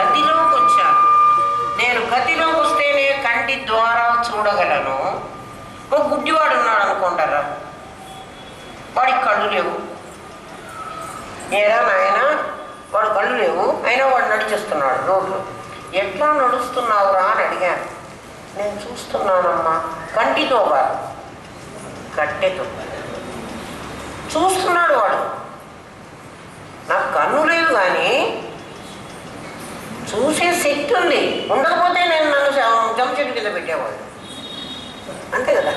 గతిలోకి వచ్చాను. నేను గతిలోకి వస్తేనే కంటి ద్వారా చూడగలను. ఒక గుడ్డివాడు ఉన్నాడు అనుకుంటారా, వాడికి కళ్ళు లేవు. ఏరా నాయన, వాడు కళ్ళు లేవు, అయినా వాడు నడిచేస్తున్నాడు రోడ్లో. ఎట్లా నడుస్తున్నావురా అని అడిగాను. నేను చూస్తున్నానమ్మా, కంటితో కాదు కట్టెతో చూస్తున్నాడు వాడు. నాకు కన్ను లేదు కానీ చూసే శక్తి ఉంది. ఉండకపోతే నేను నన్ను జంచెట్టు కింద పెట్టేవాడు, అంతే కదా.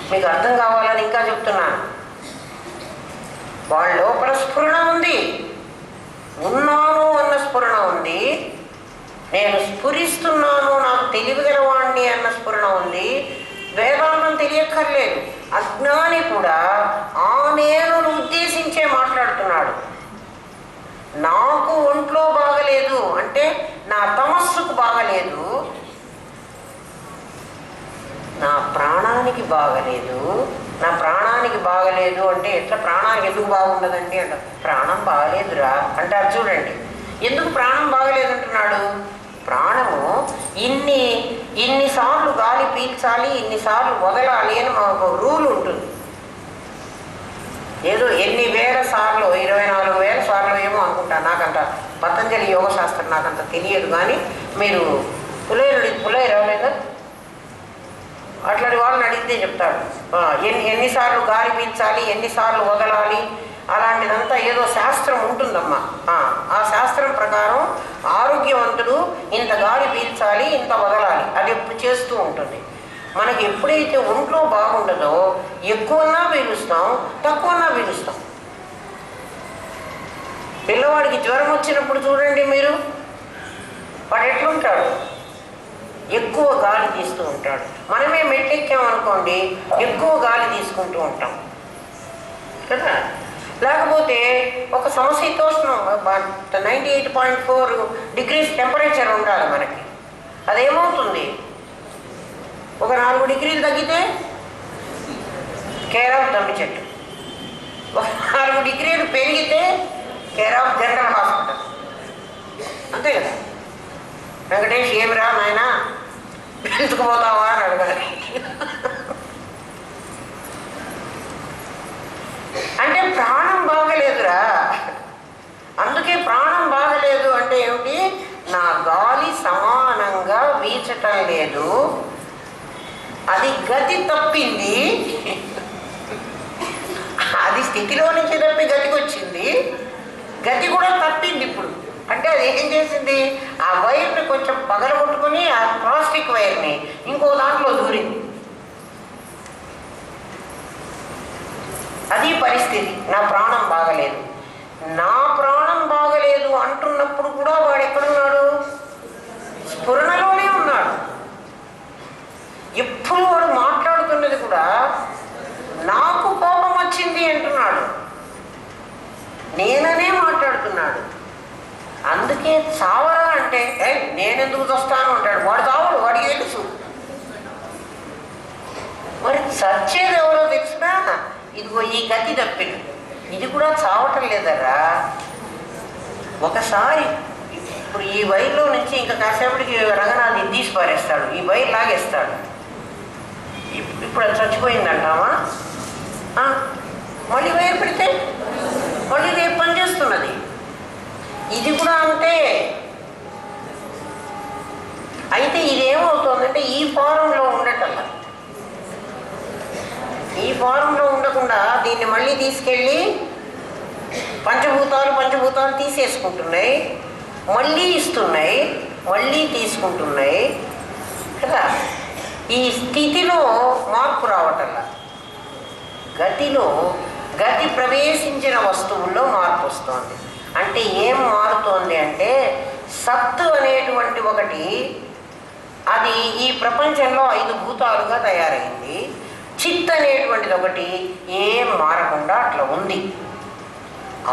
మీకు అర్థం కావాలని ఇంకా చెప్తున్నాను. వాళ్ళ లోపల స్ఫురణ ఉంది, ఉన్నాను అన్న స్ఫురణ ఉంది. నేను స్ఫురిస్తున్నాను, నాకు తెలివిగలవాణ్ణి అన్న స్ఫురణ ఉంది. వేదాంతం తెలియక్కర్లేదు. అజ్ఞాని కూడా ఆ నేనును ఉద్దేశించే మాట్లాడుతున్నాడు. నాకు ఒంట్లో బాగలేదు అంటే నా తమస్సుకు బాగలేదు, నా ప్రాణానికి బాగలేదు. నా ప్రాణానికి బాగలేదు అంటే ఎట్లా, ప్రాణానికి ఎందుకు బాగుండదండి అంట. ప్రాణం బాగలేదురా అంటారు చూడండి. ఎందుకు ప్రాణం బాగలేదు అంటున్నాడు? ప్రాణము ఇన్నిసార్లు గాలి పీల్చాలి, ఇన్నిసార్లు వదలాలి అని మాకు రూల్ ఉంటుంది. ఏదో ఎన్ని వేల సార్లు, 24,000 సార్లు ఏమో అనుకుంటాను. నాకంత పతంజలి యోగ శాస్త్రం నాకంత తెలియదు. కానీ మీరు పులైరా లేదా అట్లాంటి వాళ్ళని అడిగితే చెప్తాడు. ఎన్నిసార్లు గాలి పీల్చాలి, ఎన్నిసార్లు వదలాలి, అలాంటిదంతా ఏదో శాస్త్రం ఉంటుందమ్మా. ఆ శాస్త్రం ప్రకారం ఆరోగ్యవంతుడు ఇంత గాలి పీల్చాలి, ఇంత వదలాలి, అది ఎప్పుడు చేస్తూ ఉంటుంది. మనకి ఎప్పుడైతే ఒంట్లో బాగుండదో ఎక్కువన్నా పీలుస్తాం, తక్కువన్నా పీలుస్తాం. పిల్లవాడికి జ్వరం వచ్చినప్పుడు చూడండి మీరు, వాడు ఎట్లుంటాడు? ఎక్కువ గాలి తీస్తూ ఉంటాడు. మనమే మెట్టెక్కామనుకోండి, ఎక్కువ గాలి తీసుకుంటూ ఉంటాం కదా. లేకపోతే ఒక సమశీతోష్ణం 98.4 degrees టెంపరేచర్ ఉండాలి మనకి. అదేమవుతుంది? ఒక 4 degrees తగ్గితే కేర్ ఆఫ్ దమ్మి చెట్టు, ఒక 4 degrees పెరిగితే కేర్ ఆఫ్ జనరల్ హాస్పిటల్, అంతే కదా. వెంకటేష్ ఏమిరా నాయన పెంచుకుపోతావా అని అడగాలి. అంటే ప్రాణం బాగలేదురా. అందుకే ప్రాణం బాగలేదు అంటే ఏమిటి? నా గాలి సమానంగా వీచటం లేదు, అది గతి తప్పింది. అది స్థితిలో నుంచి తప్పి గతికి వచ్చింది, గతి కూడా తప్పింది ఇప్పుడు. అంటే అది ఏం చేసింది? ఆ వైర్ని కొంచెం పగలగొట్టుకుని ఆ ప్లాస్టిక్ వైర్ని ఇంకో దాంట్లో దూరింది. అది పరిస్థితి. నా ప్రాణం బాగలేదు. నా ప్రాణం బాగలేదు అంటున్నప్పుడు కూడా వాడు ఎక్కడున్నాడు? స్ఫురణలోనే ఉన్నాడు. ఎప్పుడు వాడు మాట్లాడుతున్నది కూడా నాకు కోపం వచ్చింది అంటున్నాడు, నేననే మాట్లాడుతున్నాడు. అందుకే చావరా అంటే నేనెందుకు చస్తాను అంటాడు. వాడు చావడు, వాడికి తెలుసు. మరి చచ్చేది ఎవరో తెలిసినా ఇదిగో ఈ గతి తప్పిన ఇది కూడా చావటం లేదరా. ఒకసారి ఇప్పుడు ఈ వైర్లో నుంచి ఇంకా కాసేపటికి రంగనాథ్ ఇది తీసి పారేస్తాడు, ఈ వైర్ లాగేస్తాడు. ఇప్పుడు అది చచ్చిపోయిందంటామా? మళ్ళీ వైర్ పెడితే మళ్ళీ రేపు పనిచేస్తున్నది. ఇది కూడా అంతే. అయితే ఇదేమవుతుందంటే ఈ ఫారంలో ఉండటం, ఈ ఫారంలో ఉండకుండా దీన్ని మళ్ళీ తీసుకెళ్ళి పంచభూతాలు తీసేసుకుంటున్నాయి, మళ్ళీ ఇస్తున్నాయి, మళ్ళీ తీసుకుంటున్నాయి కదా. ఈ స్థితిలో మార్పు రావటంలా, గతిలో గతి ప్రవేశించిన వస్తువుల్లో మార్పు వస్తుంది. అంటే ఏం మారుతోంది అంటే సత్తు అనేటువంటి ఒకటి, అది ఈ ప్రపంచంలో 5 భూతాలుగా తయారైంది. చిత్ అనేటువంటిది ఒకటి ఏం మారకుండా అట్లా ఉంది.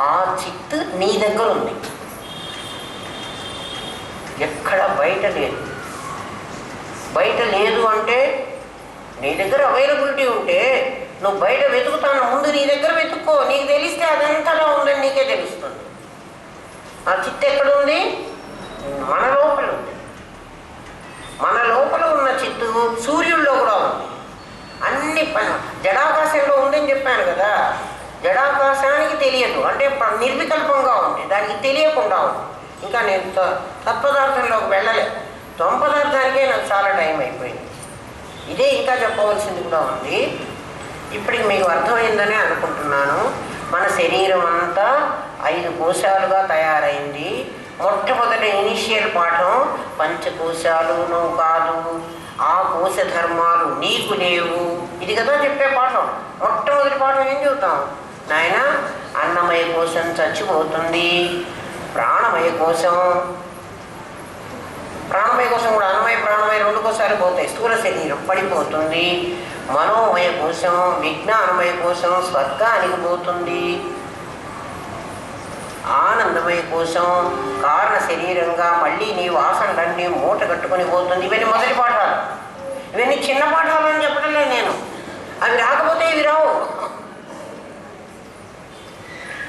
ఆ చిత్ నీ దగ్గర ఉంది, ఎక్కడ బయట లేదు. బయట లేదు అంటే నీ దగ్గర అవైలబిలిటీ ఉంటే నువ్వు బయట వెతుకుతాను, ముందు నీ దగ్గర వెతుక్కో. నీకు తెలిస్తే అదంతలా ఉందని నీకే తెలుస్తుంది. ఆ చిత్తు ఎక్కడుంది? మన లోపల ఉంది. మన లోపల ఉన్న చిత్తు సూర్యుల్లో కూడా ఉంది. అన్ని జడాకాశంలో ఉందని చెప్పాను కదా. జడాకాశానికి తెలియదు అంటే నిర్వికల్పంగా ఉంది, దానికి తెలియకుండా ఉంది. ఇంకా నేను తత్పదార్థంలోకి వెళ్ళలేదు. త్వపదార్థానికే నాకు చాలా టైం అయిపోయింది. ఇదే ఇంకా చెప్పవలసింది కూడా ఉంది. ఇప్పటికి మీకు అర్థమైందని అనుకుంటున్నాను. మన శరీరం అంతా 5 కోశాలుగా తయారైంది. మొట్టమొదటి ఇనిషియల్ పాఠం పంచకోశాలు నువ్వు కాదు, ఆ కోశ ధర్మాలు నీకు లేవు, ఇది కదా చెప్పే పాఠం. మొట్టమొదటి పాఠం ఏం చెబుతాం? నాయన అన్నమయ కోశం చచ్చిపోతుంది, ప్రాణమయ కోశం కూడా అన్నమయ ప్రాణమయ 2 కోశాలు పోతాయి, స్థూల శరీరం పడిపోతుంది. మనోమయ కోశం విజ్ఞానమయ కోశం స్వర్గానికి పోతుంది. ఆనందమయ కోశం కారణ శరీరంగా మళ్ళీ నీ వాసనలన్నీ మూట కట్టుకొని పోతుంది. ఇవన్నీ మొదటి పాఠాలు. ఇవన్నీ చిన్న పాఠాలు అని చెప్పడం లేదు నేను. అవి రాకపోతే ఇవి రావు.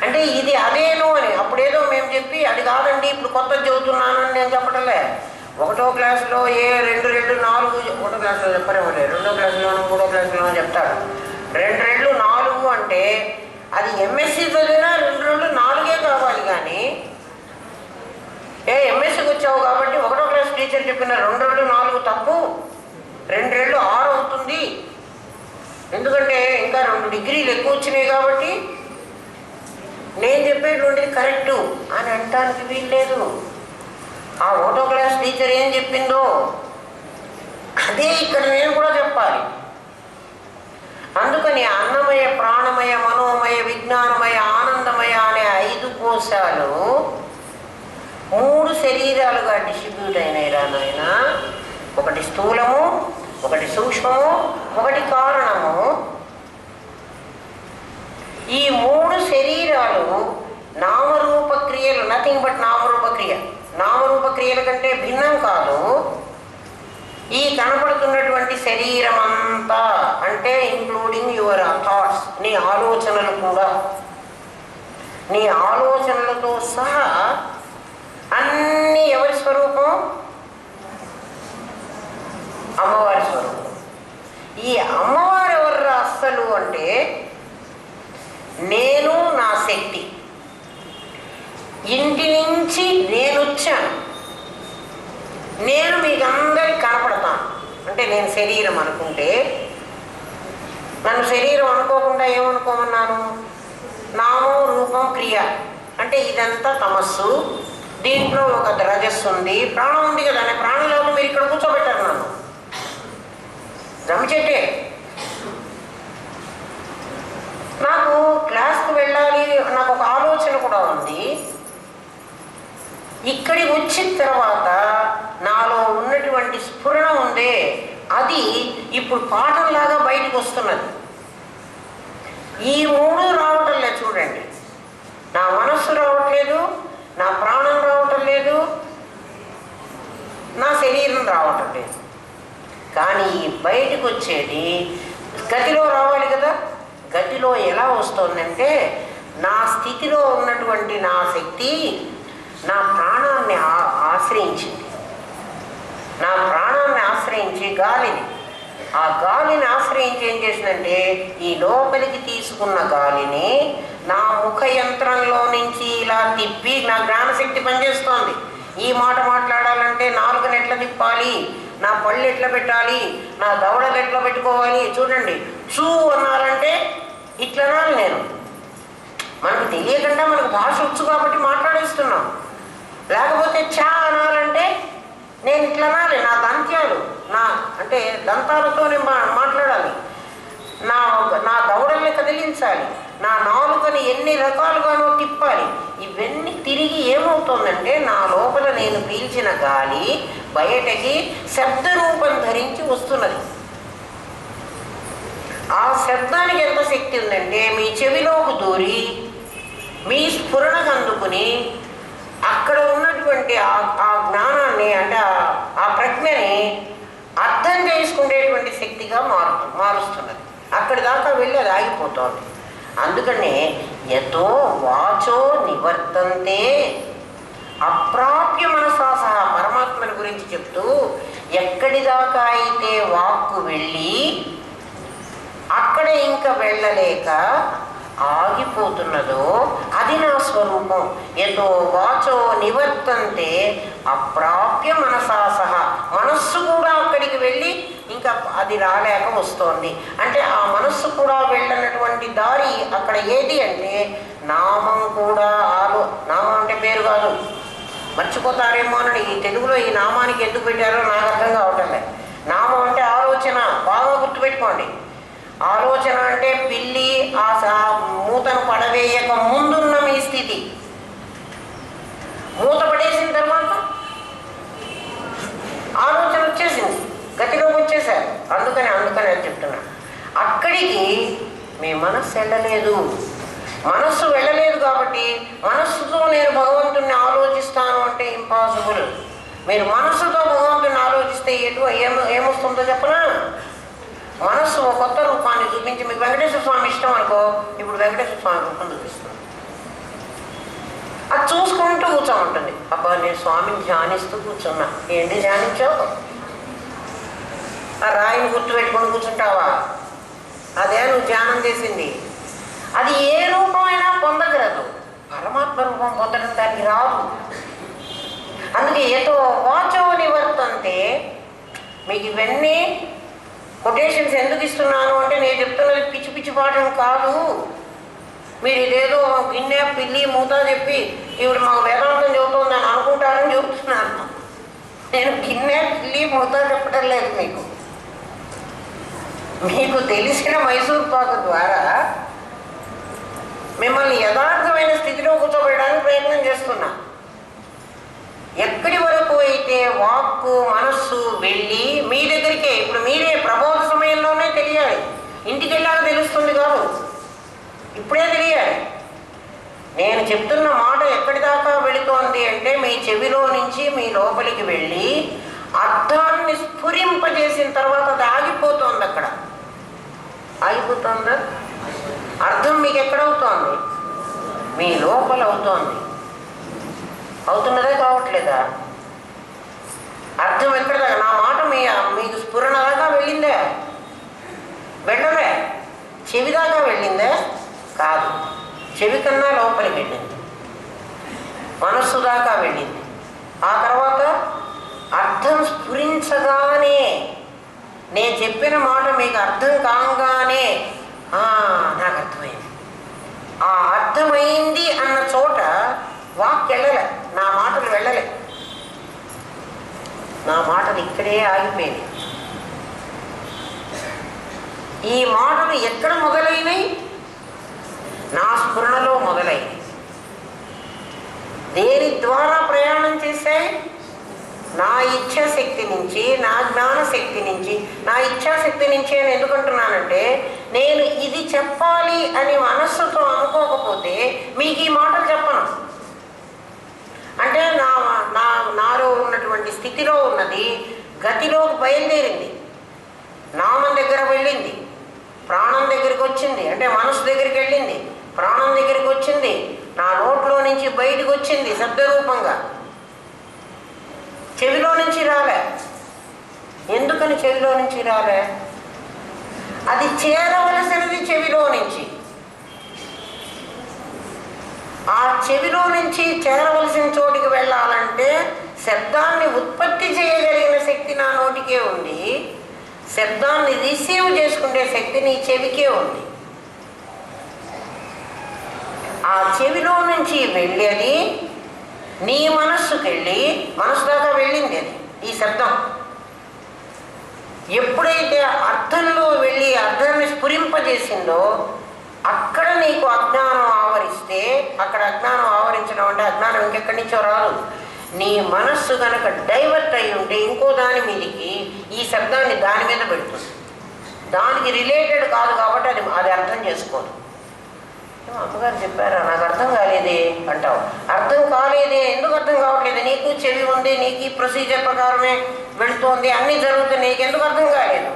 అంటే ఇది అదేను అని అప్పుడేదో మేము చెప్పి అది కాదండి ఇప్పుడు కొత్తది చెబుతున్నాను అని నేను చెప్పటంలే. 1వ క్లాసులో 2, 4 1వ క్లాసులో చెప్పరేమో, 2వ క్లాసులోనూ 3వ క్లాసులోనూ చెప్తాడు. 2, 4 అంటే అది ఎంఎస్సీ చదివినా 2, 4 కావాలి. కానీ ఎంఎస్సీకి వచ్చావు కాబట్టి 1వ క్లాస్ టీచర్ చెప్పిన 2, 4 తప్పు, 2, 6 అవుతుంది. ఎందుకంటే ఇంకా 2 డిగ్రీలు ఎక్కువ వచ్చినాయి కాబట్టి నేను చెప్పేటువంటిది కరెక్టు అని అనటానికి వీల్లేదు. ఆ 1వ క్లాస్ టీచర్ ఏం చెప్పిందో అదే ఇక్కడ నేను కూడా చెప్పాలి. అందుకని అన్నమయ ప్రాణమయ మనోమయ విజ్ఞానమయ ఆనందమయ అనే 5 కోశాలు 3 శరీరాలుగా డిస్ట్రిబ్యూట్ అయినాయి రా నాయన. ఒకటి స్థూలము, ఒకటి సూక్ష్మము, ఒకటి కారణము. ఈ 3 శరీరాలు నామరూప క్రియలు, నథింగ్ బట్ నామరూప క్రియ. నామరూప క్రియల కంటే భిన్నం కాదు. ఈ కనపడుతున్నటువంటి శరీరం అంతా అంటే ఇంక్లూడింగ్ యువర్ థాట్స్, నీ ఆలోచనలు కూడా, నీ ఆలోచనలతో సహా అన్నీ ఎవరి స్వరూపం? అమ్మవారి స్వరూపం. ఈ అమ్మవారు ఎవరు అస్సలు అంటే నేను నా శక్తి. ఇంటి నుంచి నేను వచ్చాను, నేను మీకు అందరికి కనపడతాను. అంటే నేను శరీరం అనుకుంటే నన్ను శరీరం అనుకోకుండా ఏమనుకోమన్నాను? నామం రూపం క్రియ. అంటే ఇదంతా తమస్సు, దీంట్లో ఒక రజస్సు ఉంది, ప్రాణం ఉంది కదా. అనే ప్రాణంలో మీరు ఇక్కడ కూర్చోబెట్టారు నన్ను, జమ చెట్టే. నాకు క్లాస్కి వెళ్ళాలి, నాకు ఒక ఆలోచన కూడా ఉంది. ఇక్కడికి వచ్చిన తర్వాత నాలో ఉన్నటువంటి స్ఫురణ ఉందే, అది ఇప్పుడు పాఠంలాగా బయటకు వస్తున్నది. ఈ 3 రావటం లేదు చూడండి. నా మనస్సు రావట్లేదు, నా ప్రాణం రావటం లేదు, నా శరీరం రావటం లేదు. కానీ బయటకు వచ్చేది గతిలో రావాలి కదా. గతిలో ఎలా వస్తుందంటే నా స్థితిలో ఉన్నటువంటి నా శక్తి నా ప్రాణాన్ని ఆశ్రయించింది. నా ప్రాణాన్ని ఆశ్రయించి గాలిని, ఆ గాలిని ఆశ్రయించి ఏం చేసిందంటే ఈ లోపలికి తీసుకున్న గాలిని నా ముఖ యంత్రంలో నుంచి ఇలా తిప్పి నా జ్ఞానశక్తి పనిచేస్తోంది. ఈ మాట మాట్లాడాలంటే నాలుకను ఎట్లా తిప్పాలి, నా పళ్ళు ఎట్లా పెట్టాలి, నా దవడలు ఎట్లా పెట్టుకోవాలి. చూడండి, చూ అన్నారంటే ఇట్లా అనాలి. నేను మనకు తెలియకుండా మనకు భాష వచ్చు కాబట్టి మాట్లాడేస్తున్నాం. లేకపోతే చా అనాలంటే నేను ఇట్లా అనాలి. నా దంత్యాలు, నా అంటే దంతాలతోనే మాట్లాడాలి. నా దవడల్ని కదిలించాలి. నా నాలుకని ఎన్ని రకాలుగానో తిప్పాలి. ఇవన్నీ తిరిగి ఏమవుతుందంటే నా లోపల నేను పీల్చిన గాలి బయటకి శబ్ద రూపం ధరించి వస్తున్నది. ఆ శబ్దానికి ఎంత శక్తి ఉందంటే మీ చెవిలోకి దూరి మీ స్ఫురణకు అందుకుని అక్కడ ఉన్నటువంటి ఆ జ్ఞానాన్ని అంటే ఆ ప్రజ్ఞని అర్థం చేసుకునేటువంటి శక్తిగా మారుస్తున్నది. అక్కడి దాకా వెళ్ళి అది ఆగిపోతుంది. అందుకనే యతో వాచో నివర్తంతే అప్రాప్య మనసా సహా పరమాత్మని గురించి చెప్తూ ఎక్కడి దాకా అయితే వాక్కు వెళ్ళి అక్కడ ఇంకా వెళ్ళలేక ఆగిపోతున్నదో అది నా స్వరూపం. యతో వాచో నివర్తంతే అప్రాప్య మనసా సహా, మనస్సు కూడా అక్కడికి వెళ్ళి ఇంకా అది రాలేక వస్తోంది. అంటే ఆ మనస్సు కూడా వెళ్ళనటువంటి దారి అక్కడ ఏది అంటే నామం కూడా నామం అంటే పేరు కాదు, మర్చిపోతారేమో అని ఈ తెలుగులో ఈ నామానికి ఎందుకు పెట్టారో నాకు అర్థం కావటం లేదు. నామం అంటే ఆలోచన, బాగా గుర్తుపెట్టుకోండి. ఆలోచన అంటే పిల్లి ఆ మూతను పడవేయక ముందున్న మీ స్థితి. మూత పడేసిన తర్వాత ఆలోచన వచ్చేసింది, గతిలోకి వచ్చేసారు. అందుకని అని చెప్తున్నా, అక్కడికి మీ మనస్సు వెళ్ళలేదు. మనస్సు వెళ్ళలేదు కాబట్టి మనస్సుతో నేను భగవంతుణ్ణి ఆలోచిస్తాను అంటే ఇంపాసిబుల్. మీరు మనస్సుతో భగవంతుని ఆలోచిస్తే ఏమొస్తుందో చెప్పనా? మనస్సు ఒక కొత్త రూపాన్ని చూపించి, మీకు వెంకటేశ్వర స్వామి ఇష్టం అనుకో, ఇప్పుడు వెంకటేశ్వర స్వామి రూపం చూపిస్తుంది. అది చూసుకుంటూ కూర్చోమంటుంది. అబ్బా నేను స్వామిని ధ్యానిస్తూ కూర్చున్నా. ఏంటి ధ్యానించావు? ఆ రాయిని గుర్తుపెట్టుకొని కూర్చుంటావా? అదే నువ్వు ధ్యానం చేసింది. అది ఏ రూపమైనా పొందగలదు, పరమాత్మ రూపం పొందడం దానికి రాదు. అందుకే ఏదో వాచో నివర్తంతే. మీకు ఇవన్నీ కొటేషన్స్ ఎందుకు ఇస్తున్నాను అంటే నేను చెప్తున్నది పిచ్చి పిచ్చి పాఠం కాదు. మీరు ఇదేదో గిన్నె పిల్లి మూత చెప్పి ఇప్పుడు మాకు వేదాంతం చెబుతుందని అనుకుంటారని చెబుతున్నాను. నేను గిన్నె పిల్లి మూత చెప్పడం లేదు. మీకు తెలిసిన మైసూర్ పాకు ద్వారా మిమ్మల్ని యథార్థమైన స్థితిలో కూర్చోబెట్టడానికి ప్రయత్నం చేస్తున్నా. ఎక్కడి వరకు అయితే వాక్కు మనస్సు వెళ్ళి మీ దగ్గరికే, ఇప్పుడు మీరే ప్రబోధ సమయంలోనే తెలియాలి, ఇంటికి వెళ్ళాక తెలుస్తుంది కాదు, ఇప్పుడే తెలియాలి. నేను చెప్తున్న మాట ఎక్కడి దాకా వెళుతోంది అంటే మీ చెవిలో నుంచి మీ లోపలికి వెళ్ళి అర్థాన్ని స్ఫురింపజేసిన తర్వాత అది ఆగిపోతుంది. అక్కడ ఆగిపోతుందా? అర్థం మీకు ఎక్కడవుతోంది? మీ లోపల అవుతోంది. అవుతున్నదే కావట్లేదా? అర్థం ఎక్కడ దాకా? నా మాట మీకు స్ఫురణ దాకా వెళ్ళిందే? వెళ్ళలే. చెవి దాకా వెళ్ళిందే? కాదు, చెవి కన్నా లోపలికి వెళ్ళింది, మనస్సు దాకా వెళ్ళింది. ఆ తర్వాత అర్థం స్ఫురించగానే, నేను చెప్పిన మాట మీకు అర్థం కాగానే నాకు అర్థమైంది. ఆ అర్థమైంది అన్న చోట వాక్ వెళ్ళలే, నా మాటలు వెళ్ళలే, నా మాటలు ఇక్కడే ఆగిపోయినాయి. ఈ మాటలు ఎక్కడ మొదలైనవి? నా స్ఫురణలో మొదలైనవి. దేని ద్వారా ప్రయాణం చేశాయి? నా ఇచ్ఛాశక్తి నుంచి, నా జ్ఞానశక్తి నుంచి. నా ఇచ్ఛాశక్తి నుంచి అని ఎందుకంటున్నానంటే, నేను ఇది చెప్పాలి అని మనస్సుతో అనుకోకపోతే మీకు ఈ మాటలు చెప్పను. అంటే నాలో ఉన్నటువంటి స్థితిలో ఉన్నది గతిలోకి బయలుదేరింది, నామం దగ్గర వెళ్ళింది, ప్రాణం దగ్గరికి వచ్చింది, అంటే మనసు దగ్గరికి వెళ్ళింది, ప్రాణం దగ్గరికి వచ్చింది, నా నోట్లో నుంచి బయటకు వచ్చింది శబ్దరూపంగా. చెవిలో నుంచి రాలే. ఎందుకని చెవిలో నుంచి రాలే? అది చేరవలసినది చెవిలో నుంచి. ఆ చెవిలో నుంచి చేరవలసిన చోటికి వెళ్ళాలంటే శబ్దాన్ని ఉత్పత్తి చేయగలిగిన శక్తి నా నోటికే ఉంది, శబ్దాన్ని రిసీవ్ చేసుకునే శక్తి నీ చెవికే ఉంది. ఆ చెవిలో నుంచి వెళ్ళేది నీ మనస్సుకి వెళ్ళి, మనసు దాకా వెళ్ళింది అది ఈ శబ్దం. ఎప్పుడైతే అర్థంలో వెళ్ళి అర్థాన్ని స్ఫురింపజేసిందో అక్కడ నీకు అజ్ఞానం ఆవరిస్తే, అక్కడ అజ్ఞానం ఆవరించడం అంటే అజ్ఞానం ఇంకెక్కడి నుంచో రాదు. నీ మనస్సు కనుక డైవర్ట్ అయి ఉంటే ఇంకో దాని మీదకి ఈ శబ్దాన్ని దాని మీద పెడుతుంది. దానికి రిలేటెడ్ కాదు కాబట్టి అది అర్థం చేసుకోదు. అమ్మగారు చెప్పారా, నాకు అర్థం కాలేదే అంటావు. అర్థం కాలేదే, ఎందుకు అర్థం కావట్లేదు? నీకు చెవి ఉంది, నీకు ప్రొసీజర్ ప్రకారమే వెళుతోంది, అన్నీ జరుగుతుంది, నీకు ఎందుకు అర్థం కాలేదు?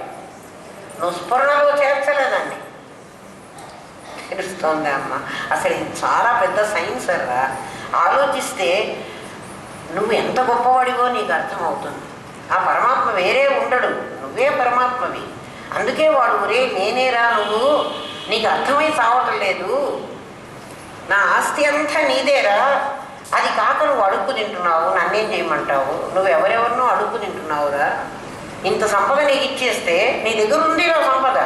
నువ్వు స్ఫురణలో చేర్చలేదండి. తెలుస్తోంది అమ్మ. అసలు ఇది చాలా పెద్ద సైన్స్ అలా ఆలోచిస్తే నువ్వు ఎంత గొప్పవాడివో నీకు అర్థమవుతుంది. ఆ పరమాత్మ వేరే ఉండడు, నువ్వే పరమాత్మవి. అందుకే వాడు ఒరే నేనేరా నువ్వు, నీకు అర్థమై సావటం లేదు, నా ఆస్తి అంతా నీదేరా, అది కాక నువ్వు అడుక్కు తింటున్నావు, నన్నేం చేయమంటావు, నువ్వు ఎవరెవరినో అడుక్కు తింటున్నావురా, ఇంత సంపద నీకు ఇచ్చేస్తే నీ దగ్గర ఉందిరా సంపద,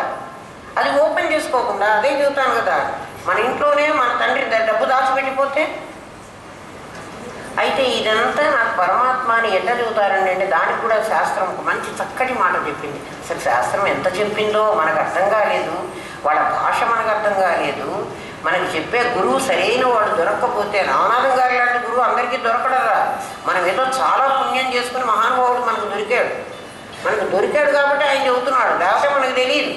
అది ఓపెన్ చేసుకోకుండా అదే చెబుతాను కదా, మన ఇంట్లోనే మన తండ్రి డబ్బు దాచిపెట్టిపోతే. అయితే ఇదంతా నాకు పరమాత్మ అని ఎట్లా చెబుతారండి అంటే దానికి కూడా శాస్త్రం ఒక మంచి చక్కటి మాట చెప్పింది. అసలు శాస్త్రం ఎంత చెప్పిందో మనకు అర్థం కాలేదు, వాళ్ళ భాష మనకు అర్థం కాలేదు. మనకి చెప్పే గురువు సరైన వాడు దొరక్కపోతే, రామనాథం గారి లాంటి గురువు అందరికీ దొరకడరా. మనం ఏదో చాలా పుణ్యం చేసుకుని మహానుభావుడు మనకు దొరికాడు కాబట్టి ఆయన చెబుతున్నాడు, లేకపోతే మనకు తెలియదు.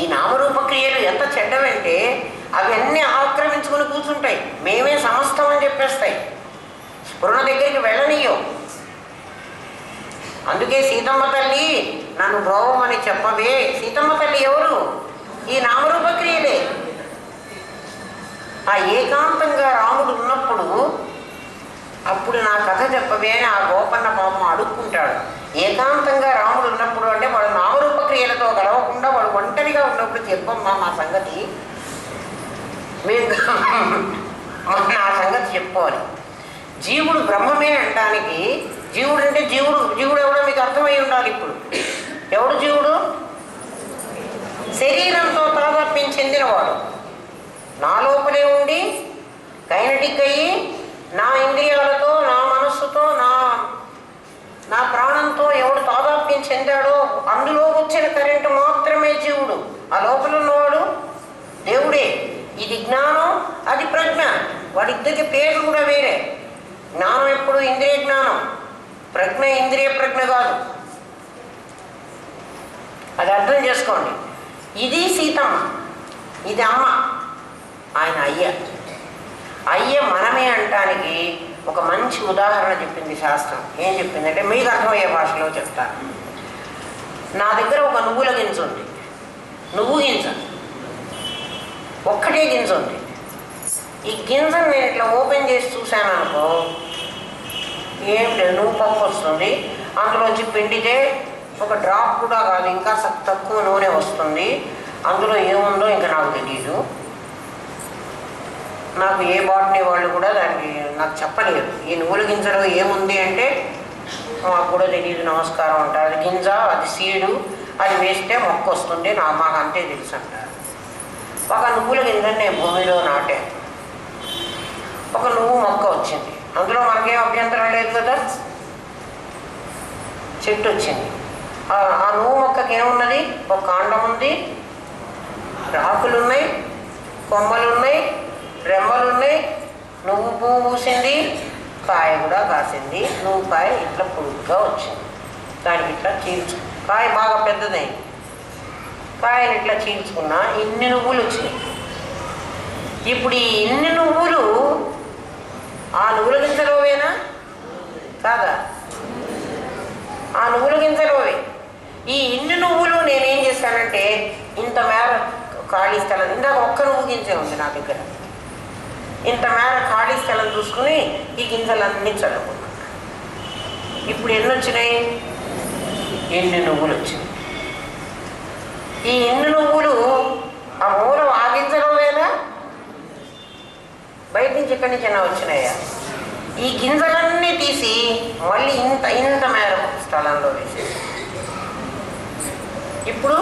ఈ నామరూప క్రియలు ఎంత చెడ్డవంటే అవన్నీ ఆక్రమించుకొని కూర్చుంటాయి, మేమే సమస్తం అని చెప్పేస్తాయి, స్ఫురణ దగ్గరికి వెళ్ళనీయో. అందుకే సీతమ్మ తల్లి నన్ను భోగమని చెప్పవే. సీతమ్మ తల్లి ఎవరు? ఈ నామరూప క్రియలే. ఆ ఏకాంతంగా రాముడు ఉన్నప్పుడు అప్పుడు నా కథ చెప్పవే అని ఆ గోపన్న పాపం అడుక్కుంటాడు. ఏకాంతంగా రాముడు ఉన్నప్పుడు అంటే వాడు నామరూప క్రియలతో గడవకుండా వాడు ఒంటరిగా ఉన్నప్పుడు చెప్పమ్మా మా సంగతి, మీరు నా సంగతి చెప్పుకోవాలి. జీవుడు బ్రహ్మమే అనడానికి, జీవుడు అంటే జీవుడు ఎవడో మీకు అర్థమై ఉండాలి. ఇప్పుడు ఎవడు జీవుడు? శరీరంతో తాదాత్మ్యం చెందినవాడు, నా లోపలే ఉండి కైనటిక్ అయ్యి నా ఇంద్రియాలతో నా మనస్సుతో నా ప్రాణంతో ఎవడు తాదాత్మ్యం చెందాడో అందులో వచ్చిన కరెంటు మాత్రమే జీవుడు. ఆ లోపల ఉన్నవాడు దేవుడే. ఇది జ్ఞానం, అది ప్రజ్ఞ. వాడిద్దరికి పేర్లు కూడా వేరే. జ్ఞానం ఎప్పుడు ఇంద్రియ జ్ఞానం, ప్రజ్ఞ ఇంద్రియ ప్రజ్ఞ కాదు. అది అర్థం చేసుకోండి. ఇది సీతమ్మ, ఇది అమ్మ, ఆయన అయ్య మనమే అనటానికి ఒక మంచి ఉదాహరణ చెప్పింది శాస్త్రం. ఏం చెప్పిందంటే మీకు అర్థమయ్యే భాషలో చెప్తాను. నా దగ్గర ఒక నువ్వుల గింజ ఉంది, నువ్వు గింజ ఒక్కటే గింజ ఉంది. ఈ గింజను నేను ఇట్లా ఓపెన్ చేసి చూశాను అనుకో, ఏం లేదు, నువ్వు పప్పు వస్తుంది, అందులోంచి పిండితే ఒక డ్రాప్ కూడా కాదు, ఇంకా తక్కువ నూనె వస్తుంది. అందులో ఏముందో ఇంకా నాకు తెలియదు. నాకు ఏ బాటనీ వాళ్ళు కూడా దానికి నాకు చెప్పలేరు ఈ నువ్వుల గింజలో ఏముంది అంటే, మాకు కూడా తెలియదు నమస్కారం అంటారు. అది గింజ, అది సీడు, అది వేస్తే మొక్క వస్తుంది, మాకు అంతే తెలుసు అంటారు. ఒక నువ్వుల గింజని నేను భూమిలో నాటే, ఒక నువ్వు మొక్క వచ్చింది, అందులో మనకేం అభ్యంతరం లేదు కదా, చెట్టు వచ్చింది. ఆ నువ్వు మొక్కకి ఏమున్నది? ఒక కాండం ఉంది, ఆకులు ఉన్నాయి, కొమ్మలు ఉన్నాయి, రెమ్మలు ఉన్నాయి, నువ్వు పువ్వు పూసింది, కాయ కూడా కాసింది. నువ్వు కాయ ఇట్లా పొడుగ్గా వచ్చింది, దానికి ఇట్లా కాయ బాగా పెద్దదైంది. కాయలు ఇట్లా చీల్చుకున్నా ఇన్ని నువ్వులు వచ్చినాయి. ఇప్పుడు ఈ ఇన్ని నువ్వులు ఆ నువ్వుల గింజలోవేనా కాదా? ఆ నువ్వుల గింజలోవే. ఈ ఇన్ని నువ్వులు నేనేం చేశానంటే ఇంత మేర ఖాళీ స్థలం, ఇందాక ఒక్క నువ్వు గింజ ఉంది నా దగ్గర, ఇంత మేర ఖాళీ స్థలం చూసుకుని ఈ గింజలన్నీ చల్లుకున్నాను. ఇప్పుడు ఎన్ని వచ్చినాయి? ఎన్ని నువ్వులు వచ్చినాయి. ఈ ఎన్ని నువ్వులు ఆ మూలం ఆ గింజలోవేనా, బయట నుంచి ఎక్కడి నుంచి అయినా వచ్చినాయా? ఈ గింజలన్నీ తీసి మళ్ళీ ఇంత మేర స్థలంలో వేసేసి ఇప్పుడు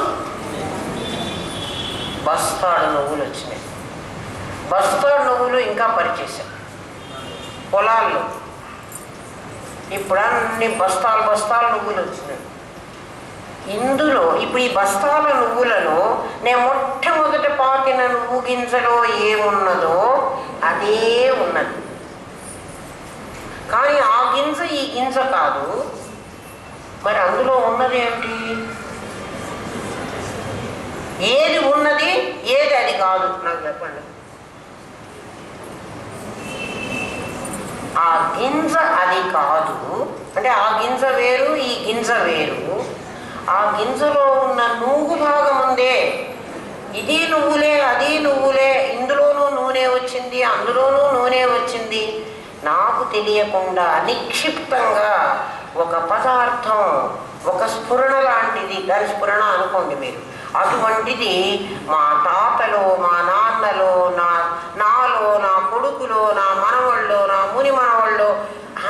బస్తాడు నువ్వులు వచ్చినాయి. బస్తాడు నువ్వులు ఇంకా పరిచేసాం పొలాల్లో. ఇప్పుడు అన్ని బస్తాలు నువ్వులు వచ్చినాయి. ఇందులో ఇప్పుడు ఈ బస్తాల నువ్వులలో నేను మొట్టమొదట పాతిన నువ్వు గింజలో ఏమున్నదో అదే ఉన్నది. కానీ ఆ గింజ ఈ గింజ కాదు. మరి అందులో ఉన్నది ఏమిటి? ఏది ఉన్నది, ఏది అది కాదు? నాకు చెప్పండి. ఆ గింజ అది కాదు అంటే ఆ గింజ వేరు, ఈ గింజ వేరు. ఆ గింజలో ఉన్న నూగు భాగం ఉందే, ఇది నువ్వులే, అది నువ్వులే, ఇందులోనూ నూనె వచ్చింది, అందులోనూ నూనె వచ్చింది. నాకు తెలియకుండా నిక్షిప్తంగా ఒక పదార్థం, ఒక స్ఫురణ లాంటిది, దాని స్ఫురణ అనుకోండి మీరు, అటువంటిది మా తాతలో, మా నాన్నలో, నాలో, నా కొడుకులో, నా మనవాళ్ళు, నా ముని మనవాళ్ళు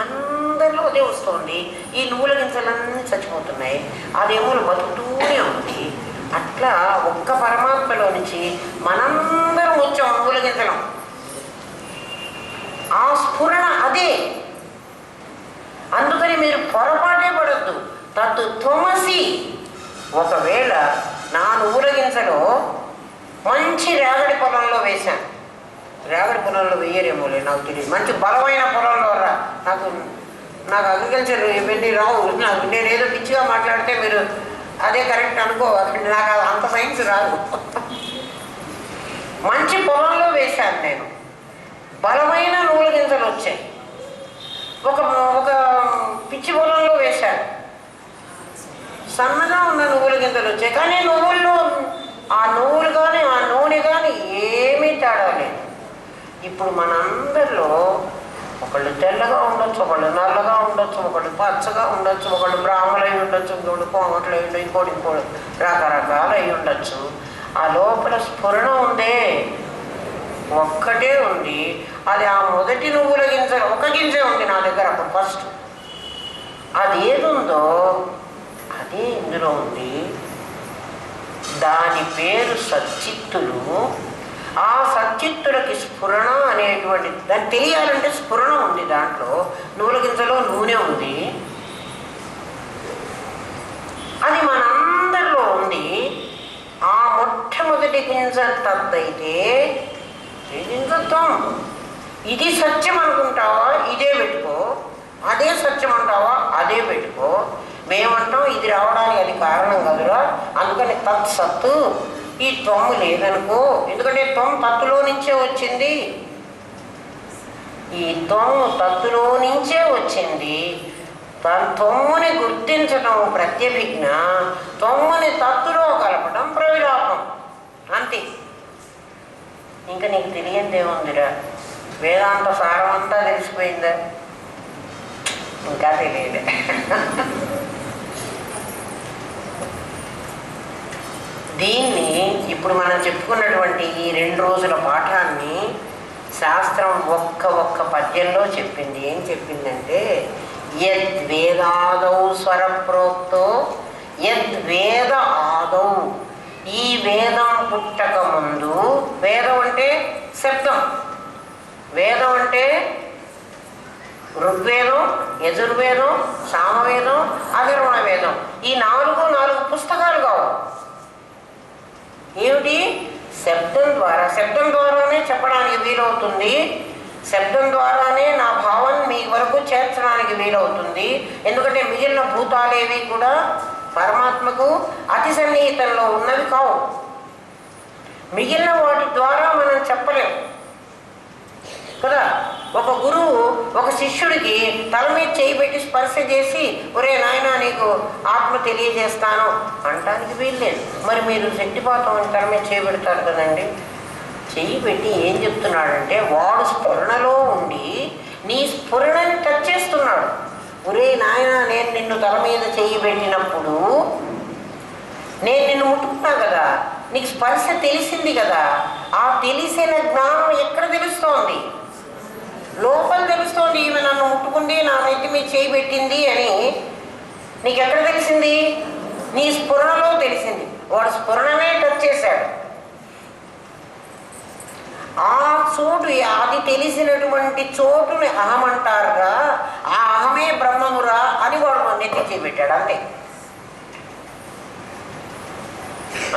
అందరిలో అదే వస్తుంది. ఈ నువ్వుల గింజలన్నీ చచ్చిపోతున్నాయి, అదేమో బతుకుతూనే ఉంది. అట్లా ఒక్క పరమాత్మలో నుంచి మనందరం వచ్చాం నువ్వుల గింజలం. ఆ స్ఫురణ అదే. అందుకని మీరు పొరపాటే పడద్దు. తత్తు త్వమసి. ఒకవేళ నా నువ్వుల గింజలో మంచి రేగడి పొలంలో వేశాను, రేగడి పొలంలో వేయరేమోలే నాకు తెలియదు, మంచి బలమైన పొలంలో నాకు అగ్రికల్చర్ ఇవన్నీ రావు, నేనేదో పిచ్చిగా మాట్లాడితే మీరు అదే కరెక్ట్ అనుకోవాలి, నాకు అంత సైన్స్ రాదు. మంచి పొలంలో వేశాను నేను, బలమైన నువ్వుల గింజలు వచ్చాయి. ఒక పిచ్చి పొలంలో వేశాను, సన్నగా ఉన్న నువ్వుల గింజలు వచ్చాయి. కానీ నువ్వుల్లో ఆ నువ్వులు కానీ ఆ నూనె కానీ ఏమీ తేడా లేదు. ఇప్పుడు మనందరిలో ఒకళ్ళు తెల్లగా ఉండొచ్చు, ఒకళ్ళు నల్లగా ఉండొచ్చు, ఒకళ్ళు పచ్చగా ఉండొచ్చు, ఒకళ్ళు బ్రాహ్మలు అయి ఉండొచ్చు, ఇంకోటి కోమట్లు అయి ఉండొచ్చు, ఇంకోటి రకరకాలు అయి ఉండొచ్చు. ఆ లోపల స్ఫురణ ఉందే, ఒక్కటే ఉంది. అది ఆ మొదటి నువ్వుల గింజ, ఒక గింజే ఉంది నా దగ్గర అప్పుడు ఫస్ట్. అది ఏది ఉందో అదే ఇందులో ఉంది. దాని పేరు సచ్చిత్తులు. ఆ సచ్చిత్తులకి స్ఫురణ అనేటువంటి, దాన్ని తెలియాలంటే స్ఫురణ ఉంది దాంట్లో. నువ్వుల గింజలో నూనె ఉంది, అది మనందరిలో ఉంది. ఆ మొట్టమొదటి గింజ తద్దయితే ఈ గింజత్వం. ఇది సత్యం అనుకుంటావా, ఇదే పెట్టుకో. అదే సత్యం అంటావా, అదే పెట్టుకో. మేమంటాం ఇది రావడానికి అది కారణం కదురా, అందుకని తత్సత్తు. ఈ త్వము లేదనుకో, ఎందుకంటే త్వం తత్తులో నుంచే వచ్చింది. ఈ త్వము తత్తులో నుంచే వచ్చింది. త్వమ్ముని గుర్తించటం ప్రత్యభిజ్ఞ, త్వమ్ముని తత్తులో కలపడం ప్రవిలాపం, అంతే. ఇంకా నీకు తెలియదేముందిరా, వేదాంత సారం అంతా తెలిసిపోయిందా? ఇంకా తెలియలే. దీన్ని ఇప్పుడు మనం చెప్పుకున్నటువంటి ఈ 2 రోజుల పాఠాన్ని శాస్త్రం ఒక్క పద్యంలో చెప్పింది. ఏం చెప్పిందంటే, యద్వేదాదౌ స్వరప్రోక్తో యద్వేద ఆదౌ. ఈ వేదం పుట్టక ముందు, వేదం అంటే శబ్దం, వేదం అంటే ఋగ్వేదం, యజుర్వేదం, సామవేదం, అధర్వణ వేదం. ఈ 4 పుస్తకాలు కావు. ఏమిటి? శబ్దం ద్వారా. శబ్దం ద్వారానే చెప్పడానికి వీలవుతుంది, శబ్దం ద్వారానే నా భావాన్ని మీ వరకు చేర్చడానికి వీలవుతుంది. ఎందుకంటే మిగిలిన భూతాలేవి కూడా పరమాత్మకు అతి సన్నిహితంలో ఉన్నవి కావు. మిగిలిన వాటి ద్వారా మనం చెప్పలేం కదా. ఒక గురువు ఒక శిష్యుడికి తల మీద చేయి పెట్టి స్పర్శ చేసి, ఒరే నాయనా నీకు ఆత్మ తెలియజేస్తాను అనటానికి వీల్లేదు. మరి మీరు శక్తిపాతం తల మీద చేయి పెడతారు కదండి. చెయ్యి పెట్టి ఏం చెప్తున్నాడంటే, వాడు స్ఫురణలో ఉండి నీ స్ఫురణని టచ్ చేస్తున్నాడు. ఒరే నాయన, నేను నిన్ను తల మీద చెయ్యి పెట్టినప్పుడు నేను నిన్ను ముట్టుకున్నా కదా, నీకు స్పర్శ తెలిసింది కదా. ఆ తెలిసిన జ్ఞానం ఎక్కడ తెలుస్తోంది? లోపల తెలుస్తోంది. ఈమె నన్ను ముట్టుకుంది, నా నెత్తి మీద చేయి పెట్టింది అని నీకు ఎక్కడ తెలిసింది? నీ స్ఫురణలో తెలిసింది. వాడు స్ఫురణమే టచ్ చేశాడు. ఆ చోటు, అది తెలిసినటువంటి చోటుని అహం అంటారుగా, ఆ అహమే బ్రహ్మమురా అని వాడు మన నెత్తి చేయి పెట్టాడు, అంతే.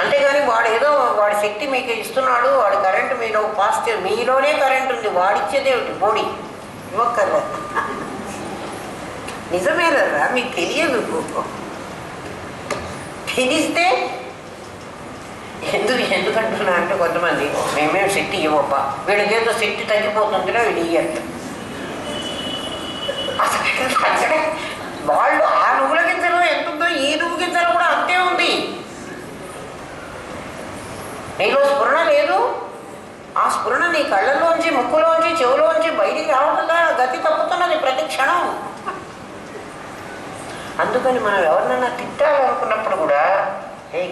అంతేగాని వాడు ఏదో వాడి శక్తి మీకు ఇస్తున్నాడు, వాడి కరెంటు మీలో పాజిటివ్, మీలోనే కరెంట్ ఉంది, వాడిచ్చేది ఏమిటి? బోడి ఇవ్వక్కర్లే. నిజమేనరా, మీకు తెలియదు. తెలిస్తే ఎందుకంటున్నా అంటే, కొంతమంది మేమేం శక్తి ఇవ్వబ్బా, వీడికేదో శక్తి తగ్గిపోతుందిరా వీడు ఇయ్యండి. అసలు వాళ్ళు ఆ నువ్వుల గింజలో ఎంత ఉందో ఈ నువ్వు గింజలో కూడా అంతే ఉంది. నీలో స్ఫురణ లేదు, ఆ ఆ స్ఫురణ నీ కళ్ళల్లోంచి, ముక్కులోంచి, చెవులోంచి బయటికి రావట్లా, గతి తప్పుతున్నది ప్రతి క్షణం. అందుకని మనం ఎవరినన్నా తిట్టాలనుకున్నప్పుడు కూడా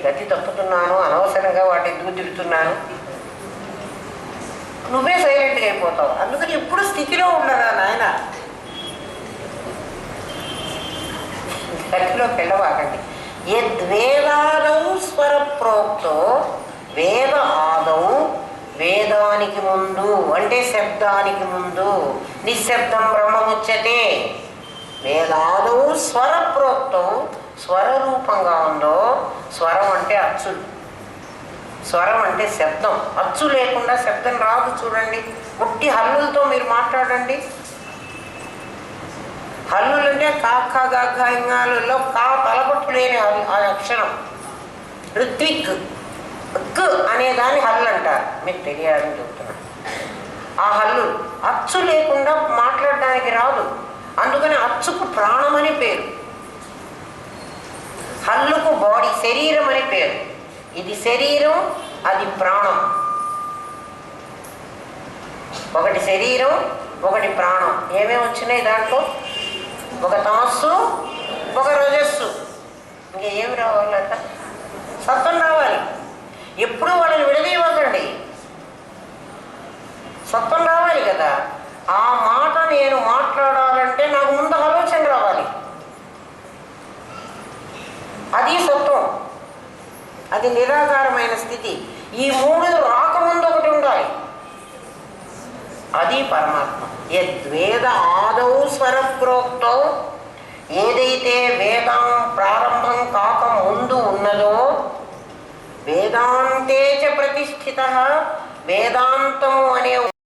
గతి తప్పుతున్నాను, అనవసరంగా వాటి ఎందుకు తిడుతున్నాను, నువ్వే సైలెంట్గా అయిపోతావు. అందుకని ఎప్పుడు స్థితిలో ఉండరా నాయన, గతిలోకి వెళ్ళవాకండి. యద్వేదాదౌ స్వర ప్రోక్తో వేద ఆదౌ, వేదానికి ముందు అంటే శబ్దానికి ముందు నిశ్శబ్దం బ్రహ్మముచ్యతే. వేదాదౌ స్వర ప్రోక్తం, స్వర రూపంగా ఉందో, స్వరం అంటే అచ్చులు, స్వరం అంటే శబ్దం. అచ్చు లేకుండా శబ్దం రాదు. చూడండి, పుట్టి హల్లులతో మీరు మాట్లాడండి. హల్లులు అంటే కాక్క గగ్గ ఇంగాలలో కా తలపట్టు లేని ఆ అక్షరం. ఋత్విక్ క్ అనేదాన్ని హల్లు అంటారు, మీకు తెలియాలని చెప్తున్నాను. ఆ హల్లు అచ్చు లేకుండా మాట్లాడడానికి రాదు. అందుకని అచ్చుకు ప్రాణం అని పేరు, హల్లుకు బాడీ శరీరం అని పేరు. ఇది శరీరం, అది ప్రాణం. ఒకటి శరీరం, ఒకటి ప్రాణం. ఏమేమి వచ్చినాయి దాంట్లో? ఒక తమస్సు, ఒక రజస్సు. ఇంకేమి రావాలట? సత్వం రావాలి. ఎప్పుడూ వాళ్ళని విడదీయవద్దండి, సత్వం రావాలి కదా. ఆ మాట నేను మాట్లాడాలంటే నాకు ముందు ఆలోచన రావాలి, అది సత్వం, అది నిరాకారమైన స్థితి. ఈ మూడు రాకముందు ఒకటి ఉండాలి, అది పరమాత్మ. యద్వేద ఆదౌ స్వర ప్రోక్తో, ఏదైతే వేదం ప్రారంభం కాక ముందు ఉన్నదో, వేదాంతే చ ప్రతిష్ఠిత, వేదాంతము అనే